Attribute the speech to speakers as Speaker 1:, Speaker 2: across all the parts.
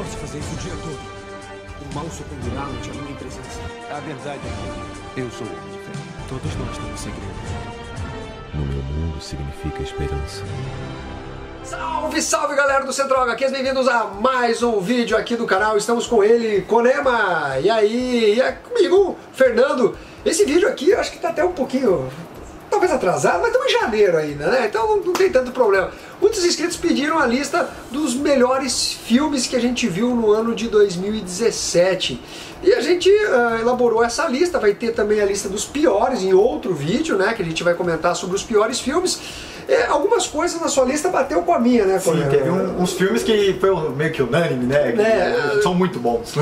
Speaker 1: posso fazer isso o dia todo. O mal sucumbirá ante a minha presença. A verdade é que eu sou homem de fé. Todos nós temos segredos.
Speaker 2: No meu mundo significa esperança.
Speaker 3: Salve, salve galera do Central HQs, bem-vindos a mais um vídeo aqui do canal. Estamos com ele, Konema, e aí, e é comigo, Fernando. Esse vídeo aqui eu acho que tá até um pouquinho, talvez atrasado, mas estamos em janeiro ainda, né? Então não tem tanto problema. Muitos inscritos pediram a lista dos melhores filmes que a gente viu no ano de 2017. E a gente elaborou essa lista, vai ter também a lista dos piores em outro vídeo, né? Que a gente vai comentar sobre os piores filmes. Algumas coisas na sua lista bateu com a minha, né?
Speaker 4: Sim, teve uns filmes que foi meio que unânime, né? Que são muito bons.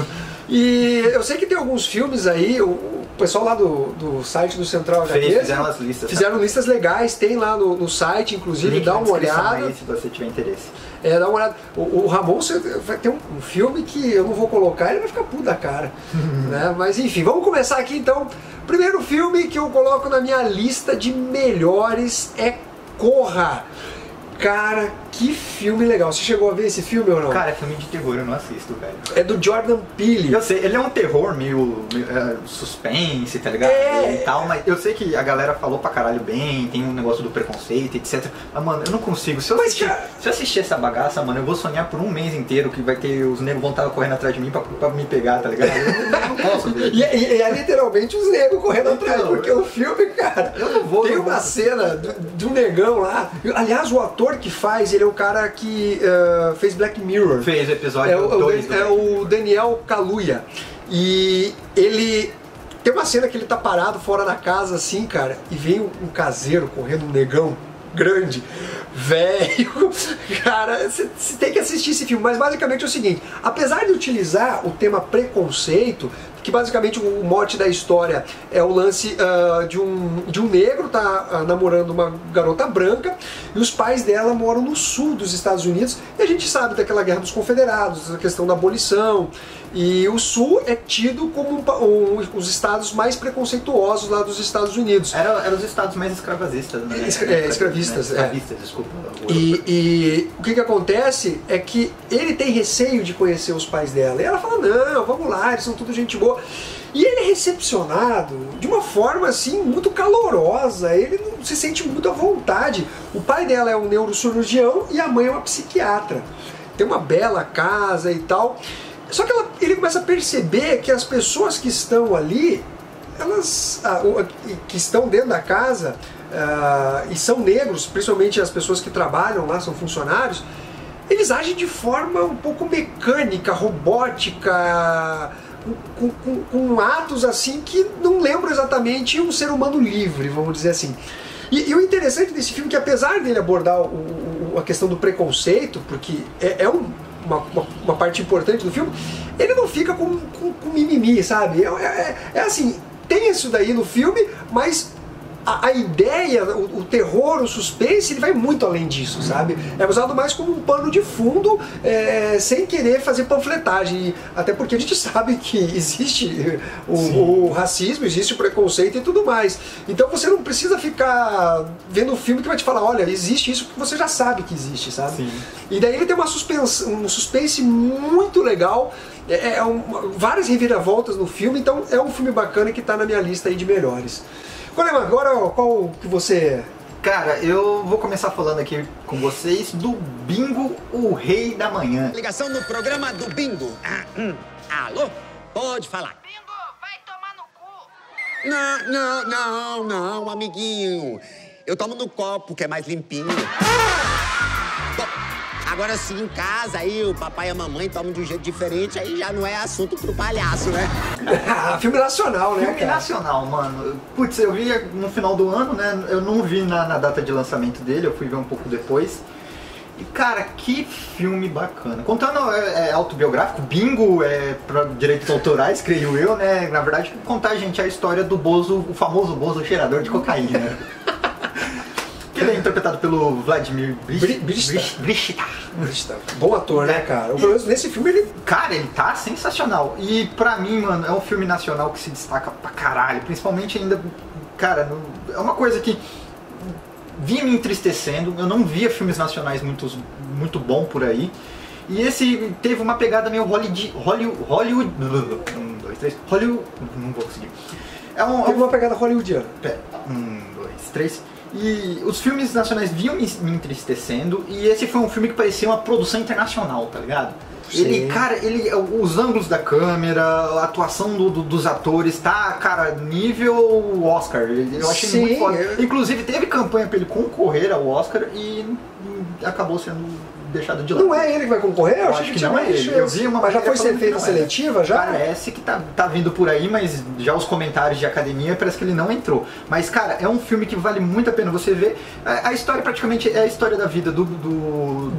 Speaker 3: E eu sei que tem alguns filmes aí, o pessoal lá do site do Central HQs
Speaker 4: fizeram as listas.
Speaker 3: Fizeram listas legais, tem lá no site, inclusive, dá uma olhada.
Speaker 4: Aí, se você tiver interesse.
Speaker 3: Dá uma olhada. O Ramon vai ter um filme que eu não vou colocar, ele vai ficar puto da cara. Né? Mas enfim, vamos começar aqui então. Primeiro filme que eu coloco na minha lista de melhores é Corra. Cara, que filme legal. Você chegou a ver esse filme ou não?
Speaker 4: Cara, é filme de terror, eu não assisto, velho.
Speaker 3: É do Jordan Peele.
Speaker 4: Eu sei, ele é um terror meio suspense, tá ligado? E tal, mas eu sei que a galera falou pra caralho bem, tem um negócio do preconceito, etc. Mas, mano, eu não consigo. Se eu assistir essa bagaça, mano, eu vou sonhar por um mês inteiro que vai ter os negros vão estar correndo atrás de mim pra me pegar, tá ligado? Eu não posso ver.
Speaker 3: E é literalmente os negros correndo atrás, porque o filme, cara, eu não vou. Tem uma cena de um negão lá. Aliás, o ator que faz, ele é o cara que fez Black Mirror.
Speaker 4: Fez o episódio 2.
Speaker 3: É o Daniel Kaluuya. E ele tem uma cena que ele tá parado fora da casa assim, cara, e vem um caseiro correndo, um negão grande, velho. Cara, você tem que assistir esse filme. Mas basicamente é o seguinte: apesar de utilizar o tema preconceito, que basicamente o mote da história é o lance de um negro tá namorando uma garota branca e os pais dela moram no sul dos Estados Unidos, e a gente sabe daquela guerra dos confederados, a questão da abolição, e o sul é tido como os estados mais preconceituosos lá dos Estados Unidos.
Speaker 4: Eram os estados mais escravagistas, né?
Speaker 3: Escravistas,
Speaker 4: né? Escravistas, desculpa.
Speaker 3: E o que acontece é que ele tem receio de conhecer os pais dela, e ela fala, não, vamos lá, eles são tudo gente boa. E ele é recepcionado de uma forma assim muito calorosa, ele não se sente muito à vontade. O pai dela é um neurocirurgião e a mãe é uma psiquiatra. Tem uma bela casa e tal. Só que ele começa a perceber que as pessoas que estão ali, elas que estão dentro da casa e são negros, principalmente as pessoas que trabalham lá, são funcionários, eles agem de forma um pouco mecânica, robótica, com atos assim que não lembram exatamente um ser humano livre, vamos dizer assim. E o interessante desse filme é que, apesar dele abordar a questão do preconceito, porque uma parte importante do filme, ele não fica com mimimi, sabe? É assim, tem isso daí no filme, mas a ideia, o terror, o suspense, ele vai muito além disso, sabe? É usado mais como um pano de fundo, sem querer fazer panfletagem, até porque a gente sabe que existe o racismo, existe o preconceito e tudo mais. Então você não precisa ficar vendo um filme que vai te falar, olha, existe isso, que você já sabe que existe, sabe? Sim. E daí ele tem um suspense muito legal, várias reviravoltas no filme, então é um filme bacana que está na minha lista aí de melhores. Agora qual que você...
Speaker 4: Cara, eu vou começar falando aqui com vocês do Bingo, o Rei da Manhã.
Speaker 5: Ligação no programa do Bingo. Alô? Pode falar.
Speaker 6: Bingo, vai tomar no cu.
Speaker 5: Não, amiguinho. Eu tomo no copo, que é mais limpinho. Bom, agora sim, em casa, aí o papai e a mamãe tomam de um jeito diferente, aí já não é assunto pro palhaço, né?
Speaker 3: Filme nacional, né,
Speaker 4: Filme nacional, mano. Putz, eu vi no final do ano, né? Eu não vi na data de lançamento dele, eu fui ver um pouco depois. E, cara, que filme bacana. Contando, autobiográfico, Bingo para direitos autorais, creio eu, né? Na verdade, contar, gente, a história do Bozo, o famoso Bozo cheirador de cocaína. Que ele é interpretado pelo Vladimir Brista.
Speaker 3: Bom ator, né, cara? Pelo menos nesse filme ele...
Speaker 4: Cara, ele tá sensacional. E pra mim, mano, é um filme nacional que se destaca pra caralho. Principalmente ainda... Cara, é uma coisa que vinha me entristecendo. Eu não via filmes nacionais muito bom por aí. E esse teve uma pegada meio Hollywood... Não vou conseguir.
Speaker 3: Teve uma pegada hollywoodiana.
Speaker 4: 1, 2, 3... E os filmes nacionais vinham me entristecendo, e esse foi um filme que parecia uma produção internacional, tá ligado? Ele, cara, os ângulos da câmera, a atuação dos atores, tá, cara, nível Oscar. Eu achei muito foda. Inclusive teve campanha pra ele concorrer ao Oscar e acabou sendo deixado de lado.
Speaker 3: Não é ele que vai concorrer? Eu achei que não é ele.
Speaker 4: Eu vi uma,
Speaker 3: mas já foi ser feita a seletiva, já?
Speaker 4: Parece que tá vindo por aí, mas já os comentários de academia parece que ele não entrou. Mas, cara, é um filme que vale muito a pena você ver. A história praticamente é a história da vida de um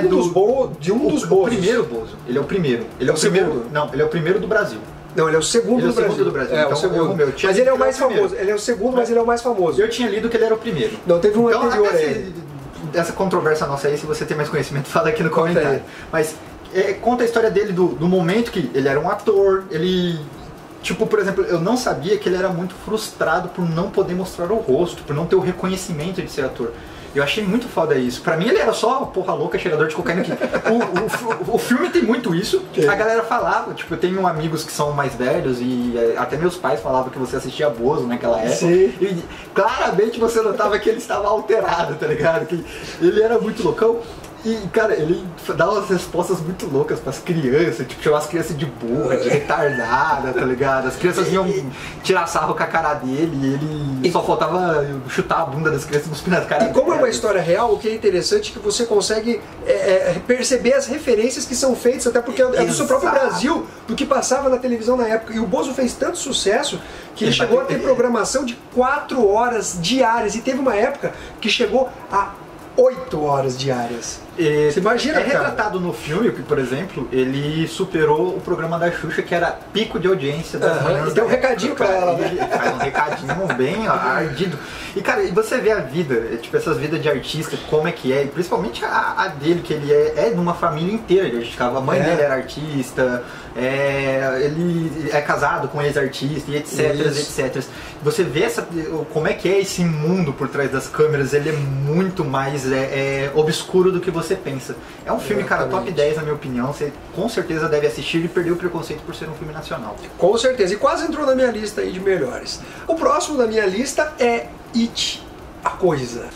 Speaker 4: dos Bozos. O primeiro Bozo. Ele é o primeiro. Ele é o primeiro. Não, ele é o primeiro do Brasil.
Speaker 3: Não, ele é o segundo do Brasil. É, então, o segundo. Mas ele é o mais famoso. Ele é o segundo, mas ele é o mais famoso.
Speaker 4: Eu tinha lido que ele era o primeiro.
Speaker 3: Não, teve um anterior a ele.
Speaker 4: Essa controvérsia nossa aí, se você tem mais conhecimento, fala aqui no comentário. Mas conta a história dele do momento que ele era um ator, ele... Tipo, por exemplo, eu não sabia que ele era muito frustrado por não poder mostrar o rosto, por não ter o reconhecimento de ser ator. Eu achei muito foda isso. Pra mim ele era só porra louca, cheirador de cocaína. O filme tem muito isso. A galera falava, tipo, eu tenho amigos que são mais velhos e até meus pais falavam que você assistia Bozo naquela época.
Speaker 3: Sim.
Speaker 4: E claramente você notava que ele estava alterado, tá ligado? Que ele era muito loucão. E, cara, ele dá umas respostas muito loucas pras crianças, tipo, chamar as crianças de burra, de retardada, tá ligado? As crianças iam tirar sarro com a cara dele e ele só faltava chutar a bunda das crianças e cuspir na cara.
Speaker 3: E como é uma história real, o que é interessante é que você consegue perceber as referências que são feitas, até porque é do seu próprio Brasil, do que passava na televisão na época. E o Bozo fez tanto sucesso que ele chegou a ter programação de 4 horas diárias, e teve uma época que chegou a 8 horas diárias. Você imagina,
Speaker 4: cara? É retratado no filme que, por exemplo, ele superou o programa da Xuxa, que era pico de audiência das manhãs.
Speaker 3: E tem um recadinho pra ela, né?
Speaker 4: Ele faz um recadinho bem ardido. E, cara, você vê a vida, tipo, essas vidas de artista, como é que é, e principalmente a dele, que ele é de uma família inteira. A mãe dele era artista, ele é casado com um ex-artista, e etc. Você vê como é que é esse mundo por trás das câmeras. Ele é muito mais obscuro do que você pensa. É um filme, cara, top 10 na minha opinião. Você com certeza deve assistir e perder o preconceito por ser um filme nacional.
Speaker 3: Com certeza, e quase entrou na minha lista aí de melhores. O próximo da minha lista é It, a Coisa.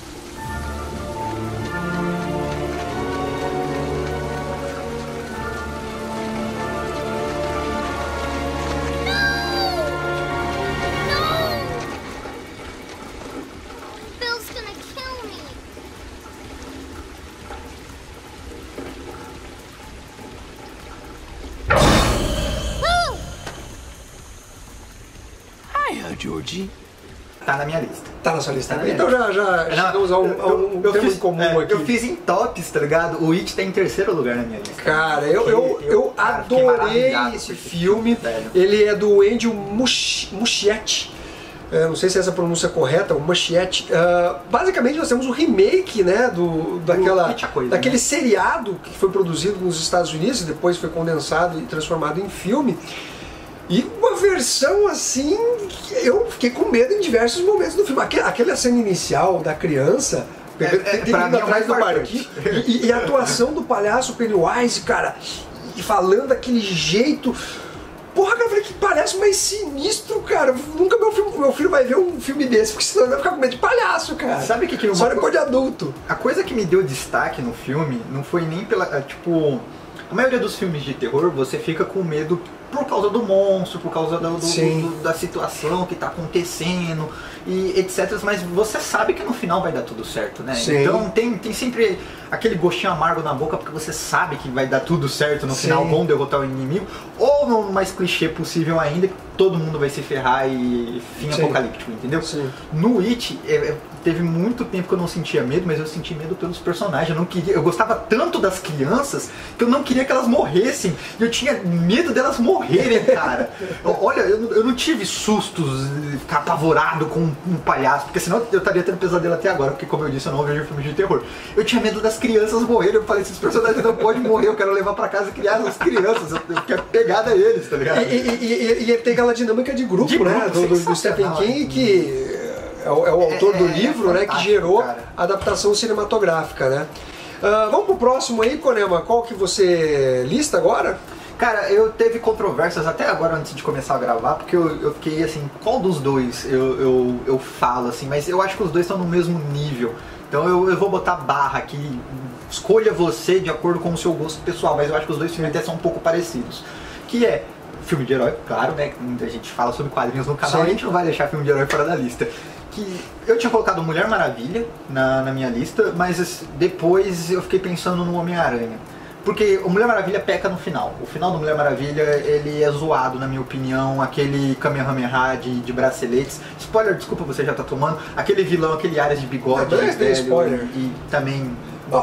Speaker 1: Georgie.
Speaker 4: Tá na minha lista.
Speaker 3: Tá na sua lista. Então já chegamos a um tema em comum aqui.
Speaker 4: Eu fiz em tops, tá ligado? O It tá em 3º lugar na minha lista.
Speaker 3: Cara, eu adorei esse filme.
Speaker 4: Velho.
Speaker 3: Ele é do Andy Muschietti. Não sei se essa pronúncia é correta, o Muschietti. Basicamente nós temos um remake, né, daquele seriado que foi produzido nos Estados Unidos e depois foi condensado e transformado em filme. E uma versão assim, eu fiquei com medo em diversos momentos do filme. Aquela cena inicial da criança indo atrás do parquinho e a atuação do palhaço Pennywise, cara, e falando daquele jeito. Porra, cara, eu falei, que palhaço mais sinistro, cara. Nunca meu filho vai ver um filme desse, porque senão ele vai ficar com medo de palhaço, cara.
Speaker 4: Sabe que
Speaker 3: só depois de adulto.
Speaker 4: A coisa que me deu destaque no filme não foi nem pela, tipo... A maioria dos filmes de terror, você fica com medo por causa do monstro, por causa da situação que tá acontecendo e etc. Mas você sabe que no final vai dar tudo certo, né?
Speaker 3: Sim.
Speaker 4: Então tem sempre aquele gostinho amargo na boca, porque você sabe que vai dar tudo certo no final, vão derrotar o inimigo. Ou no mais clichê possível ainda, que todo mundo vai se ferrar e fim apocalíptico, entendeu?
Speaker 3: Sim.
Speaker 4: No It, teve muito tempo que eu não sentia medo, mas eu senti medo pelos personagens. Eu gostava tanto das crianças que eu não queria que elas morressem. E eu tinha medo delas morrerem, cara. Olha, eu não tive sustos, ficar apavorado com um palhaço, porque senão eu estaria tendo pesadelo até agora, porque como eu disse, eu não vejo filmes de terror. Eu tinha medo das crianças morrerem. Eu falei, esses personagens não podem morrer, eu quero levar pra casa e criar as crianças. Eu fiquei apegado a eles, tá ligado?
Speaker 3: E ele tem aquela dinâmica de grupo, né? Do Stephen King, que é o autor do livro, né, que gerou a adaptação cinematográfica, né? Vamos pro próximo aí, Konema. Qual que você lista agora?
Speaker 4: Cara, eu teve controvérsias até agora antes de começar a gravar, porque eu fiquei assim, qual dos dois eu falo assim, mas eu acho que os dois estão no mesmo nível. Então eu vou botar barra aqui, escolha você de acordo com o seu gosto pessoal, mas eu acho que os dois filmes até são um pouco parecidos. Que é filme de herói, claro, né? Muita gente fala sobre quadrinhos no canal, a gente não vai deixar filme de herói fora da lista. Que eu tinha colocado Mulher Maravilha na minha lista, mas depois eu fiquei pensando no Homem-Aranha. Porque o Mulher Maravilha peca no final. O final do Mulher Maravilha, ele é zoado, na minha opinião. Aquele Kamehameha de braceletes. Spoiler, desculpa, você já tá tomando. Aquele vilão, aquele Ares de bigode.
Speaker 3: Velho, spoiler.
Speaker 4: E também...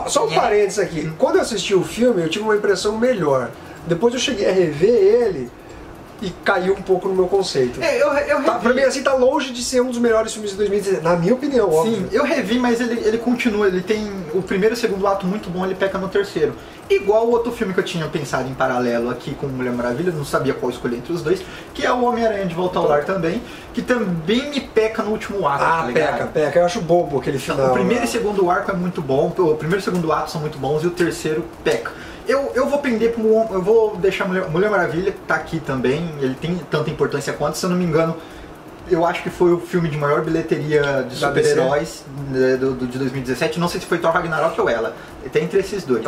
Speaker 3: Só um parênteses aqui. Quando eu assisti o filme, eu tive uma impressão melhor. Depois eu cheguei a rever ele e caiu um pouco no meu conceito.
Speaker 4: Eu revi.
Speaker 3: Pra mim, assim, tá longe de ser um dos melhores filmes de 2017, na minha opinião, óbvio.
Speaker 4: Sim, eu revi, mas ele continua, ele tem o primeiro e o segundo ato muito bom, ele peca no terceiro. Igual o outro filme que eu tinha pensado em paralelo aqui com Mulher Maravilha, não sabia qual escolher entre os dois, que é o Homem-Aranha de Volta ao Lar também, que também me peca no último ato.
Speaker 3: Ah, peca. Eu acho bobo aquele final.
Speaker 4: O primeiro e segundo arco é muito bom, o primeiro e segundo ato são muito bons e o terceiro peca. Eu vou pender pro... Eu vou deixar Mulher Maravilha, tá aqui também, ele tem tanta importância quanto, se eu não me engano, eu acho que foi o filme de maior bilheteria de super-heróis de 2017, não sei se foi Thor Ragnarok ou ela, tá entre esses dois.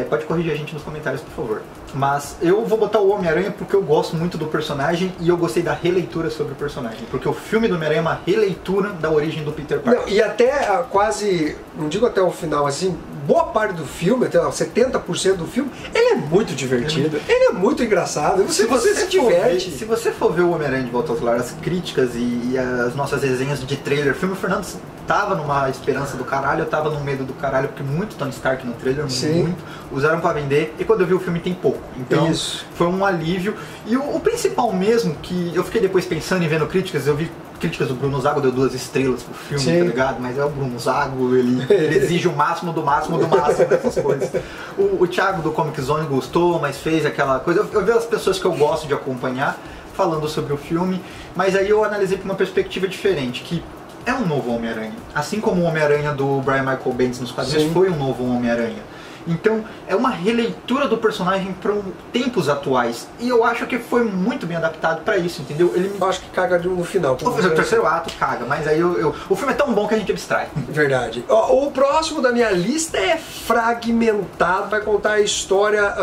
Speaker 4: Pode corrigir a gente nos comentários, por favor. Mas eu vou botar o Homem-Aranha porque eu gosto muito do personagem e eu gostei da releitura sobre o personagem. Porque o filme do Homem-Aranha é uma releitura da origem do Peter Parker.
Speaker 3: Não, e até quase, não digo até o final, assim, boa parte do filme, até 70% do filme, ele é muito divertido, ele é muito engraçado, você se diverte.
Speaker 4: Se você for ver o Homem-Aranha de Volta ao Lar, as críticas e as nossas resenhas de trailer, o filme, o Fernando tava numa esperança do caralho, eu tava num medo do caralho, porque muito Tony Stark no trailer, muito, usaram pra vender, e quando eu vi o filme tem pouco. Então foi um alívio. E o principal mesmo, que eu fiquei depois pensando e vendo críticas, eu vi críticas do Bruno Zago, deu 2 estrelas pro filme, tá ligado? Mas é o Bruno Zago, ele exige o máximo do máximo do máximo dessas coisas. O Thiago do Comic Zone gostou, mas fez aquela coisa. Eu vejo as pessoas que eu gosto de acompanhar falando sobre o filme, mas aí eu analisei por uma perspectiva diferente, que é um novo Homem-Aranha. Assim como o Homem-Aranha do Brian Michael Bendis nos quadrinhos foi um novo Homem-Aranha. Então é uma releitura do personagem para tempos atuais. E eu acho que foi muito bem adaptado para isso, entendeu?
Speaker 3: Eu acho que caga no final.
Speaker 4: O terceiro ato caga, mas aí o filme é tão bom que a gente abstrai.
Speaker 3: Verdade. O próximo da minha lista é fragmentado, vai contar a história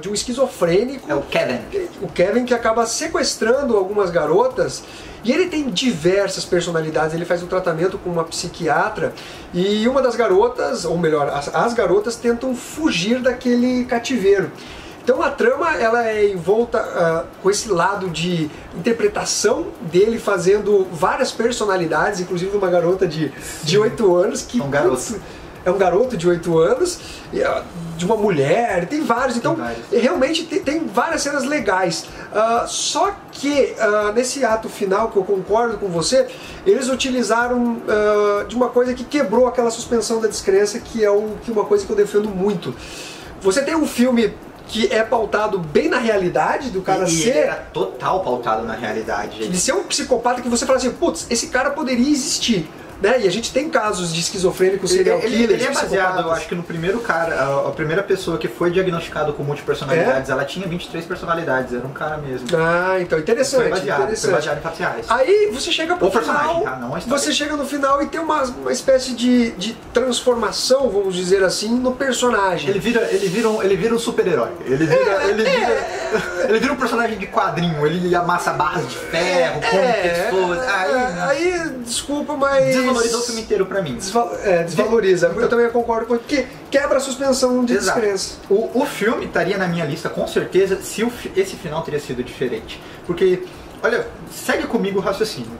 Speaker 3: de um esquizofrênico.
Speaker 4: É o Kevin.
Speaker 3: O Kevin que acaba sequestrando algumas garotas. E ele tem diversas personalidades, ele faz um tratamento com uma psiquiatra e uma das garotas, ou melhor, as garotas tentam fugir daquele cativeiro. Então a trama ela é envolta com esse lado de interpretação dele fazendo várias personalidades, inclusive uma garota de 8 anos que... É um garoto de 8 anos, de uma mulher, tem vários, então realmente tem várias cenas legais. Só que nesse ato final, que eu concordo com você, eles utilizaram de uma coisa que quebrou aquela suspensão da descrença, que é uma coisa que eu defendo muito. Você tem um filme que é pautado bem na realidade do cara ser...
Speaker 4: Ele era total pautado na realidade.
Speaker 3: De ser um psicopata que você fala assim, putz, esse cara poderia existir. Né? E a gente tem casos de esquizofrênicos serial killers.
Speaker 4: Ele é baseado, eu acho que no primeiro cara, a primeira pessoa que foi diagnosticado com multipersonalidades, ela tinha 23 personalidades, era um cara mesmo.
Speaker 3: Ah, então interessante.
Speaker 4: Foi baseado em fatos reais.
Speaker 3: Aí você chega pro final,
Speaker 4: não
Speaker 3: você chega no final e tem uma espécie de transformação, vamos dizer assim, no personagem.
Speaker 4: Ele vira um super-herói. Ele vira um personagem de quadrinho, ele amassa barras de ferro, come pessoas.
Speaker 3: Aí, desculpa, mas...
Speaker 4: Desvalorizou o filme inteiro pra mim.
Speaker 3: Desvaloriza. Eu também concordo com porque quebra a suspensão de descrença.
Speaker 4: O filme estaria na minha lista com certeza se esse final teria sido diferente. Porque, olha, segue comigo o raciocínio.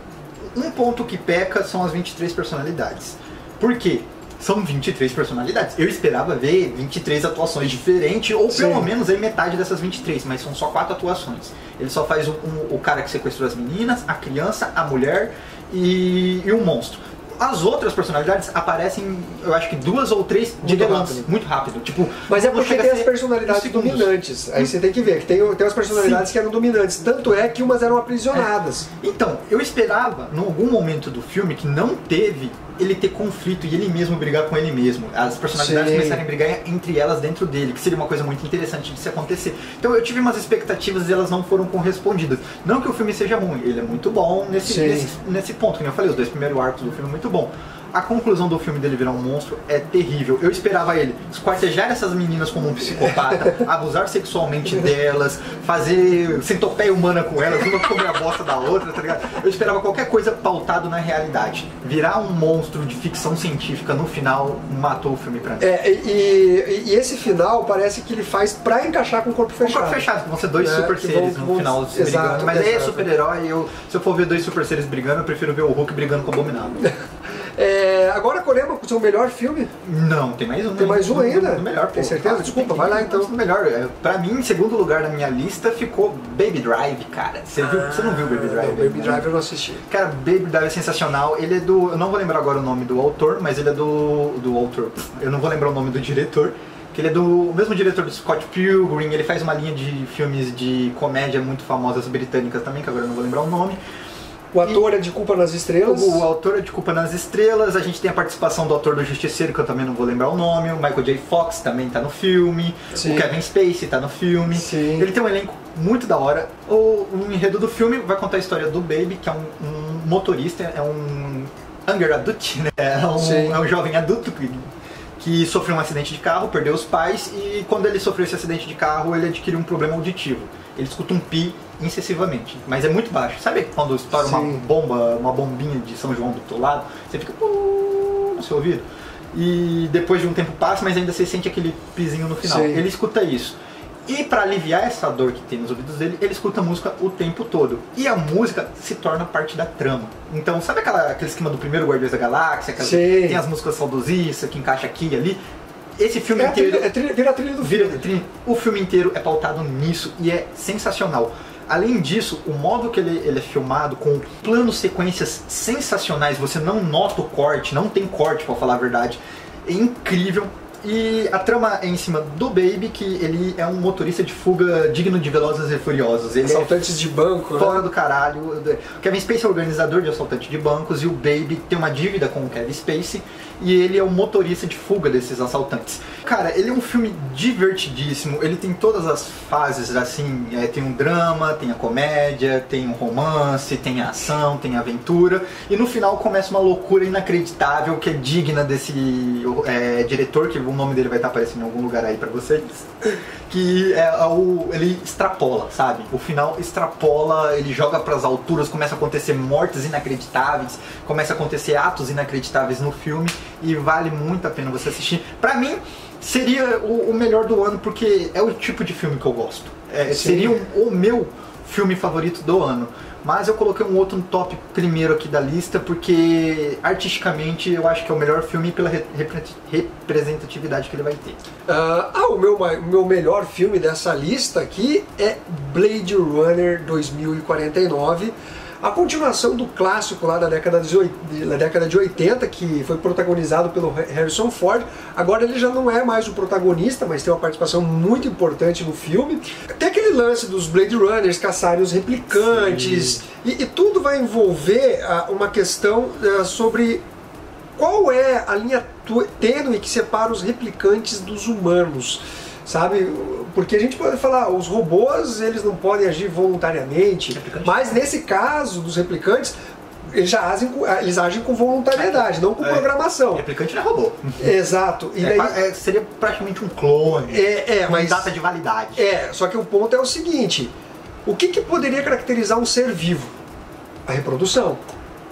Speaker 4: Um ponto que peca são as 23 personalidades. Por quê? São 23 personalidades. Eu esperava ver 23 atuações diferentes, ou pelo menos aí metade dessas 23, mas são só 4 atuações. Ele só faz o cara que sequestrou as meninas, a criança, a mulher e um monstro. As outras personalidades aparecem, eu acho que 2 ou 3 de relance, muito rápido. Tipo,
Speaker 3: mas é porque tem as personalidades dominantes. Aí você tem que ver que tem as personalidades que eram dominantes. Tanto é que umas eram aprisionadas.
Speaker 4: Então, eu esperava, em algum momento do filme, que não teve ele ter conflito e ele mesmo brigar com ele mesmo. As personalidades começarem a brigar entre elas dentro dele, que seria uma coisa muito interessante de se acontecer. Então eu tive umas expectativas e elas não foram correspondidas. Não que o filme seja ruim, ele é muito bom nesse ponto, como eu falei, os 2 primeiros arcos do filme é muito bom. A conclusão do filme dele virar um monstro é terrível. Eu esperava ele esquartejar essas meninas como um psicopata, abusar sexualmente delas, fazer centopeia humana com elas, uma comer a bosta da outra, tá ligado? Eu esperava qualquer coisa pautado na realidade. Virar um monstro de ficção científica no final matou o filme pra mim.
Speaker 3: E esse final parece que ele faz pra encaixar com o corpo fechado.
Speaker 4: Com o corpo fechado, que vão ser 2 super seres no final se brigando. Mas aí é super-herói, se eu for ver 2 super seres brigando, eu prefiro ver o Hulk brigando com o Abominável.
Speaker 3: Agora Korema, o seu melhor filme?
Speaker 4: Não, tem mais um.
Speaker 3: Tem mais um ainda?
Speaker 4: Melhor, pô.
Speaker 3: Tem certeza? Desculpa, vai lá então.
Speaker 4: O melhor. Pra mim, em segundo lugar na minha lista ficou Baby Drive, cara. Você não viu Baby Drive?
Speaker 3: Não, Baby Drive eu não assisti.
Speaker 4: Cara, Baby Drive é sensacional. Ele é do... Eu não vou lembrar agora o nome do autor, mas ele é do autor. Eu não vou lembrar o nome do diretor. Que ele é do mesmo diretor do Scott Pilgrim. Ele faz uma linha de filmes de comédia muito famosas britânicas também, que agora eu não vou lembrar o nome.
Speaker 3: O ator é de Culpa nas Estrelas.
Speaker 4: O autor é de Culpa nas Estrelas. A gente tem a participação do autor do Justiceiro, que eu também não vou lembrar o nome. O Michael J. Fox também tá no filme. Sim. O Kevin Spacey tá no filme.
Speaker 3: Sim.
Speaker 4: Ele tem um elenco muito da hora. O enredo do filme vai contar a história do Baby, que é um motorista, é um younger adult, né? É um jovem adulto que sofreu um acidente de carro, perdeu os pais, e quando ele sofreu esse acidente de carro, ele adquiriu um problema auditivo. Ele escuta um pi incessivamente, mas é muito baixo. Sabe quando estoura uma bombinha de São João do teu lado? Você fica no seu ouvido. E depois de um tempo passa, mas ainda você sente aquele pizinho no final. Ele escuta isso. E para aliviar essa dor que tem nos ouvidos dele, ele escuta música o tempo todo. E a música se torna parte da trama. Então, sabe aquele esquema do primeiro Guardiões da Galáxia? Tem as músicas saudosistas que encaixa aqui e ali. Esse filme inteiro...
Speaker 3: Vira a trilha do filme.
Speaker 4: O filme inteiro é pautado nisso e é sensacional. Além disso, o modo que ele é filmado, com planos, sequências sensacionais, você não nota o corte, não tem corte pra falar a verdade, é incrível. E a trama é em cima do Baby, que ele é um motorista de fuga digno de Velozes e Furiosos. Ele
Speaker 3: assaltantes de banco,
Speaker 4: fora do caralho. O Kevin Spacey é organizador de assaltante de bancos e o Baby tem uma dívida com o Kevin Spacey e ele é o motorista de fuga desses assaltantes. Cara, ele é um filme divertidíssimo, ele tem todas as fases, assim, tem um drama, tem a comédia, tem um romance, tem a ação, tem a aventura, e no final começa uma loucura inacreditável que é digna desse diretor, que o nome dele vai estar aparecendo em algum lugar aí pra vocês, que ele extrapola, sabe? O final extrapola, ele joga pras alturas, começa a acontecer mortes inacreditáveis, começa a acontecer atos inacreditáveis no filme, e vale muito a pena você assistir. Pra mim, seria o melhor do ano, porque é o tipo de filme que eu gosto. Seria o meu filme favorito do ano. Mas eu coloquei um outro no top primeiro aqui da lista, porque artisticamente eu acho que é o melhor filme pela representatividade que ele vai ter.
Speaker 3: O meu melhor filme dessa lista aqui é Blade Runner 2049. A continuação do clássico lá da década de 80, que foi protagonizado pelo Harrison Ford. Agora ele já não é mais o protagonista, mas tem uma participação muito importante no filme. Tem aquele lance dos Blade Runners caçarem os replicantes, e tudo vai envolver uma questão sobre qual é a linha tênue que separa os replicantes dos humanos. Sabe? Porque a gente pode falar, os robôs eles não podem agir voluntariamente, mas nesse caso dos replicantes, eles agem com voluntariedade, não com programação.
Speaker 4: Replicante não é robô.
Speaker 3: Exato. E daí,
Speaker 4: seria praticamente um clone,
Speaker 3: mas
Speaker 4: data de validade.
Speaker 3: Só que o ponto é o seguinte, o que poderia caracterizar um ser vivo? A reprodução.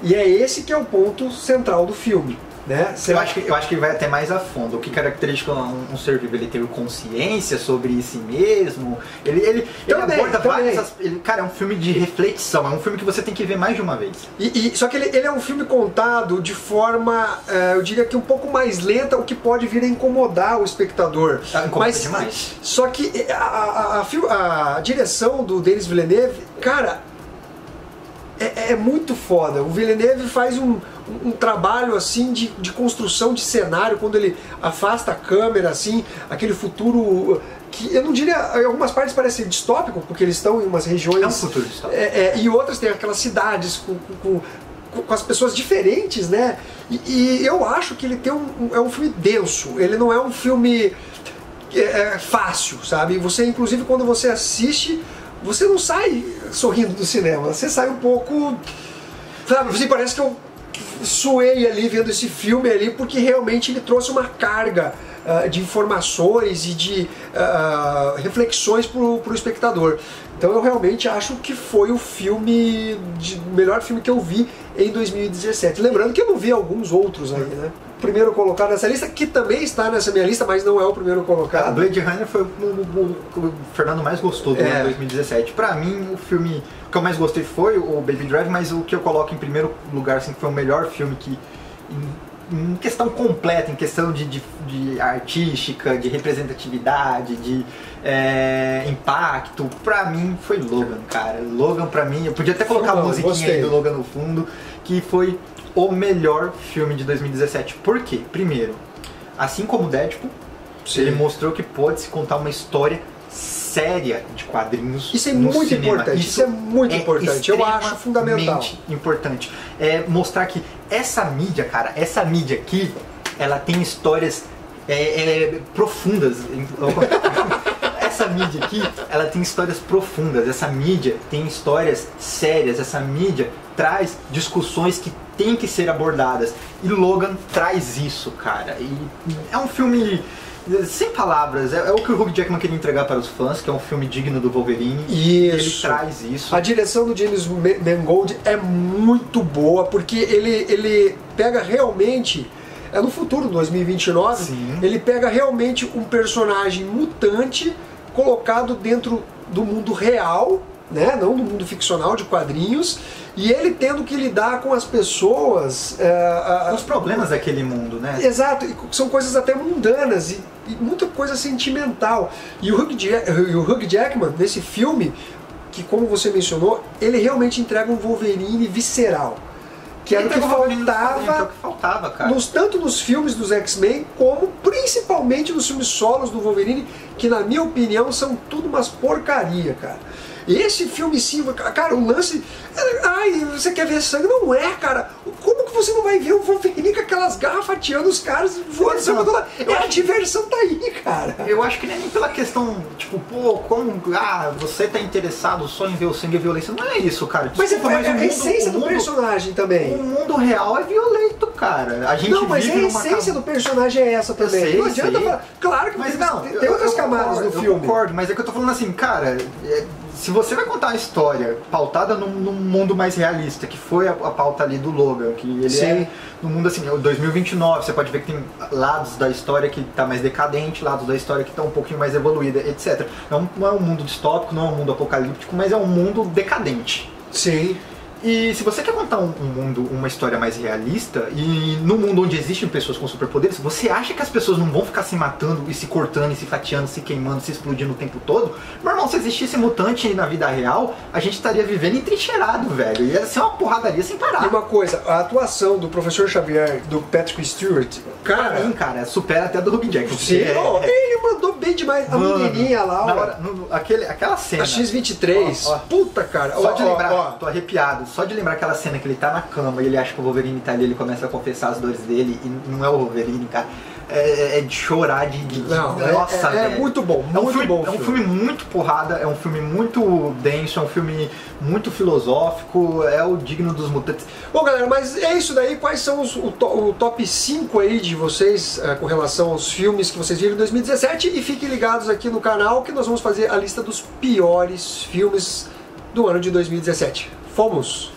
Speaker 3: E é esse que é o ponto central do filme. Né?
Speaker 4: Eu acho que vai até mais a fundo. O que caracteriza um ser vivo? Ele ter consciência sobre si mesmo. Ele aborda várias... Cara, é um filme de reflexão. É um filme que você tem que ver mais de uma vez.
Speaker 3: Só que ele é um filme contado de forma, eu diria que um pouco mais lenta, o que pode vir a incomodar o espectador.
Speaker 4: Incomoda demais.
Speaker 3: Só que a direção do Denis Villeneuve, cara, é muito foda. O Villeneuve faz um trabalho assim de construção de cenário, quando ele afasta a câmera, assim, aquele futuro que eu não diria, em algumas partes parece distópico, porque eles estão em umas regiões...
Speaker 4: É um futuro distópico.
Speaker 3: E outras tem aquelas cidades com as pessoas diferentes, né? E eu acho que ele tem é um filme denso, ele não é um filme fácil, sabe? Você, inclusive, quando você assiste, você não sai sorrindo do cinema, você sai um pouco, sabe? Assim, parece que eu suei ali vendo esse filme ali, porque realmente ele trouxe uma carga de informações e de reflexões pro espectador. Então eu realmente acho que foi o melhor filme que eu vi em 2017. Lembrando que eu não vi alguns outros aí, né? O primeiro colocado nessa lista, que também está nessa minha lista, mas não é o primeiro colocado.
Speaker 4: Blade Runner foi o Fernando mais gostou do ano de 2017. Pra mim, o filme que eu mais gostei foi o Baby Drive, mas o que eu coloco em primeiro lugar, assim, que foi o melhor filme que... Em questão completa, em questão de artística, de representatividade, de impacto, pra mim foi Logan, cara. Logan pra mim, eu podia até colocar a musiquinha aí do Logan no fundo, que foi o melhor filme de 2017. Por quê? Primeiro, assim como Deadpool, ele mostrou que pode se contar uma história séria de quadrinhos.
Speaker 3: Isso é muito importante. Isso é muito importante. Eu acho fundamental.
Speaker 4: Importante. É mostrar que essa mídia, cara, essa mídia aqui, ela tem histórias profundas. Essa mídia aqui, ela tem histórias profundas. Essa mídia tem histórias sérias. Essa mídia traz discussões que tem que ser abordadas. E Logan traz isso, cara. E é um filme sem palavras, é o que o Hugh Jackman queria entregar para os fãs, que é um filme digno do Wolverine.
Speaker 3: Isso.
Speaker 4: Ele traz isso.
Speaker 3: A direção do James Mangold é muito boa, porque ele pega realmente, no futuro, 2029,
Speaker 4: Sim.
Speaker 3: Ele pega realmente um personagem mutante colocado dentro do mundo real, né? Não do mundo ficcional de quadrinhos, e ele tendo que lidar com as pessoas,
Speaker 4: os problemas daquele mundo, né?
Speaker 3: Exato, e são coisas até mundanas e muita coisa sentimental. E o Hugh Jackman, nesse filme, que como você mencionou, ele realmente entrega um Wolverine visceral, que era o que faltava,
Speaker 4: cara.
Speaker 3: Tanto nos filmes dos X-Men, como principalmente nos filmes solos do Wolverine, que na minha opinião são tudo umas porcaria, cara. Esse filme sim, cara, o lance... Ai, você quer ver sangue? Não é, cara. Como que você não vai ver o Wolverine com aquelas garras fatiando os caras voando? A diversão tá aí, cara.
Speaker 4: Eu acho que nem pela questão, tipo, você tá interessado só em ver o sangue e a violência. Não é isso, cara.
Speaker 3: Desculpa, mas a essência do personagem também.
Speaker 4: O mundo real é violento, cara. A gente
Speaker 3: mas a essência do personagem é essa também. Não adianta falar. Claro que tem outras camadas no filme.
Speaker 4: Eu concordo, mas é que eu tô falando assim, cara... Se você vai contar uma história pautada num mundo mais realista, que foi a pauta ali do Logan, que ele é no mundo assim, 2029, você pode ver que tem lados da história que tá mais decadente, lados da história que tá um pouquinho mais evoluída, etc. Não é um mundo distópico, não é um mundo apocalíptico, mas é um mundo decadente.
Speaker 3: Sim.
Speaker 4: E se você quer contar uma história mais realista, e num mundo onde existem pessoas com superpoderes, você acha que as pessoas não vão ficar se matando e se cortando, e se fatiando, se queimando, se explodindo o tempo todo? Meu irmão, se existisse mutante na vida real, a gente estaria vivendo entrincheirado, velho. Ia ser uma porradaria sem parar.
Speaker 3: E uma coisa, a atuação do Professor Xavier, do Patrick Stewart, cara...
Speaker 4: Pra mim, cara, supera até a do Hugh Jackman.
Speaker 3: Sim, ele mandou bem demais.
Speaker 4: Mano,
Speaker 3: a menininha lá,
Speaker 4: aquela cena...
Speaker 3: A X-23, puta, cara.
Speaker 4: Só de lembrar, tô arrepiado. Só de lembrar aquela cena que ele tá na cama e ele acha que o Wolverine tá ali, ele começa a confessar as dores dele e não é o Wolverine, cara. É de chorar, nossa,
Speaker 3: é muito bom, muito bom.
Speaker 4: É um filme muito porrada, é um filme muito denso, é um filme muito filosófico, é o digno dos mutantes.
Speaker 3: Bom, galera, mas é isso daí. Quais são o top 5 aí de vocês com relação aos filmes que vocês viram em 2017? E fiquem ligados aqui no canal que nós vamos fazer a lista dos piores filmes do ano de 2017. Fomos!